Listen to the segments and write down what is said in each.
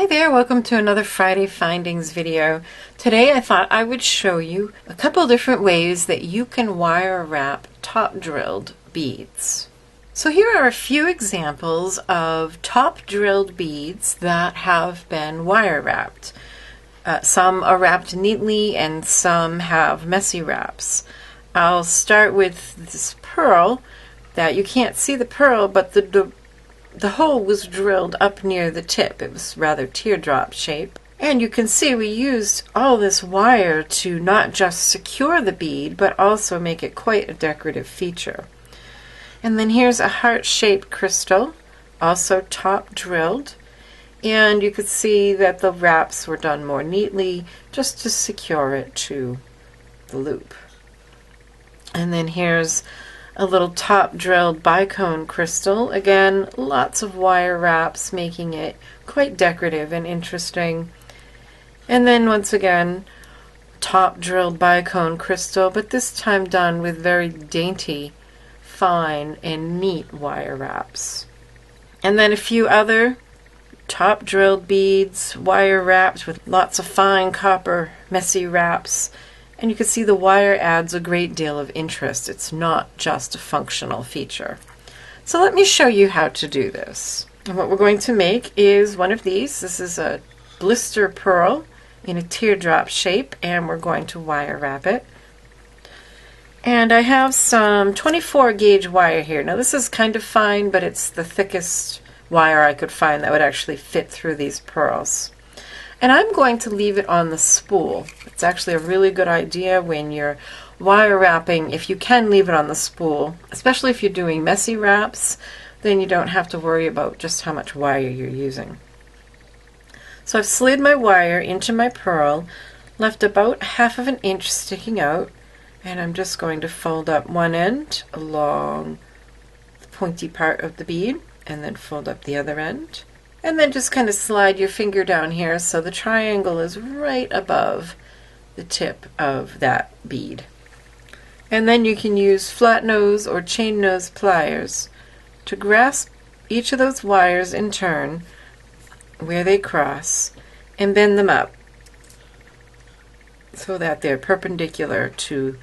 Hi there, welcome to another Friday Findings video. Today I thought I would show you a couple different ways that you can wire wrap top drilled beads. So here are a few examples of top drilled beads that have been wire wrapped. Some are wrapped neatly and some have messy wraps. I'll start with this pearl that you can't see the pearl, but the hole was drilled up near the tip. It was rather teardrop shape. And you can see we used all this wire to not just secure the bead, but also make it quite a decorative feature. And then here's a heart-shaped crystal, also top drilled. And you could see that the wraps were done more neatly just to secure it to the loop. And then here's a little top drilled bicone crystal. Again, lots of wire wraps making it quite decorative and interesting. And then once again, top drilled bicone crystal, but this time done with very dainty, fine, and neat wire wraps. And then a few other top drilled beads, wire wrapped with lots of fine copper messy wraps. And you can see the wire adds a great deal of interest. It's not just a functional feature. So let me show you how to do this. And what we're going to make is one of these. This is a blister pearl in a teardrop shape, and we're going to wire wrap it. And I have some 24 gauge wire here. Now this is kind of fine, but it's the thickest wire I could find that would actually fit through these pearls. And I'm going to leave it on the spool. It's actually a really good idea when you're wire wrapping, if you can leave it on the spool, especially if you're doing messy wraps, then you don't have to worry about just how much wire you're using. So I've slid my wire into my pearl, left about 1/2 inch sticking out, and I'm just going to fold up one end along the pointy part of the bead, and then fold up the other end. And then just kind of slide your finger down here so the triangle is right above the tip of that bead. And then you can use flat nose or chain nose pliers to grasp each of those wires in turn where they cross and bend them up so that they're perpendicular to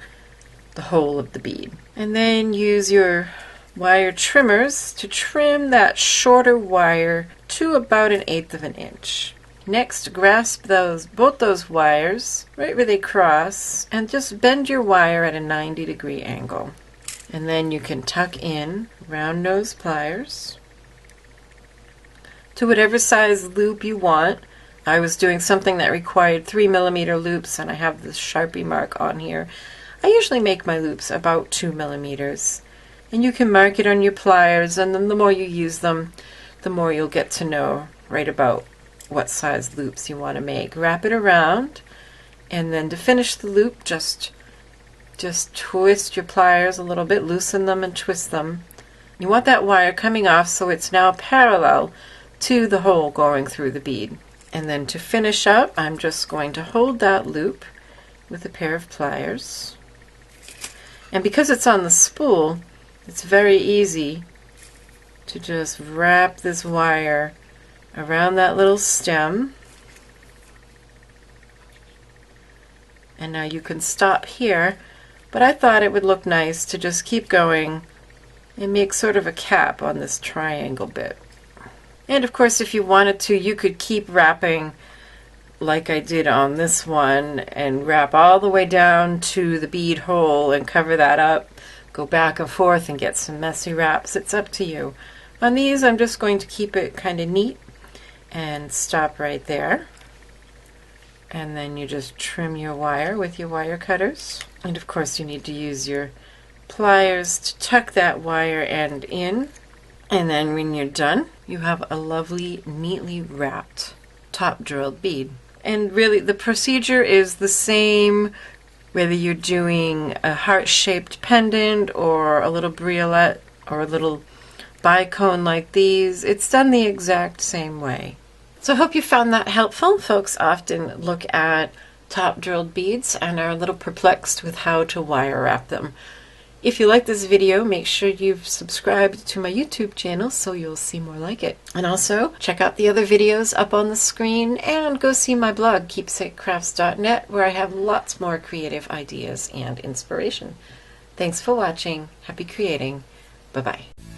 the hole of the bead. And then use your wire trimmers to trim that shorter wire to about 1/8 inch. Next, grasp both those wires right where they cross and just bend your wire at a 90-degree angle. And then you can tuck in round nose pliers to whatever size loop you want. I was doing something that required 3mm loops, and I have this Sharpie mark on here. I usually make my loops about 2mm. And you can mark it on your pliers, and then the more you use them, the more you'll get to know right about what size loops you want to make. Wrap it around, and then to finish the loop, just twist your pliers a little bit, loosen them and twist them. You want that wire coming off so it's now parallel to the hole going through the bead. And then to finish up, I'm just going to hold that loop with a pair of pliers. And because it's on the spool, it's very easy to just wrap this wire around that little stem. And now you can stop here, but I thought it would look nice to just keep going and make sort of a cap on this triangle bit. And of course, if you wanted to, you could keep wrapping like I did on this one and wrap all the way down to the bead hole and cover that up. Go back and forth and get some messy wraps. It's up to you. On these, I'm just going to keep it kind of neat and stop right there. And then you just trim your wire with your wire cutters. And of course, you need to use your pliers to tuck that wire end in. And then when you're done, you have a lovely, neatly wrapped top drilled bead. And really, the procedure is the same whether you're doing a heart-shaped pendant or a little briolette or a little bicone like these. It's done the exact same way. So I hope you found that helpful. Folks often look at top drilled beads and are a little perplexed with how to wire wrap them. If you like this video, make sure you've subscribed to my YouTube channel so you'll see more like it. And also, check out the other videos up on the screen and go see my blog, keepsakecrafts.net, where I have lots more creative ideas and inspiration. Thanks for watching. Happy creating. Bye-bye.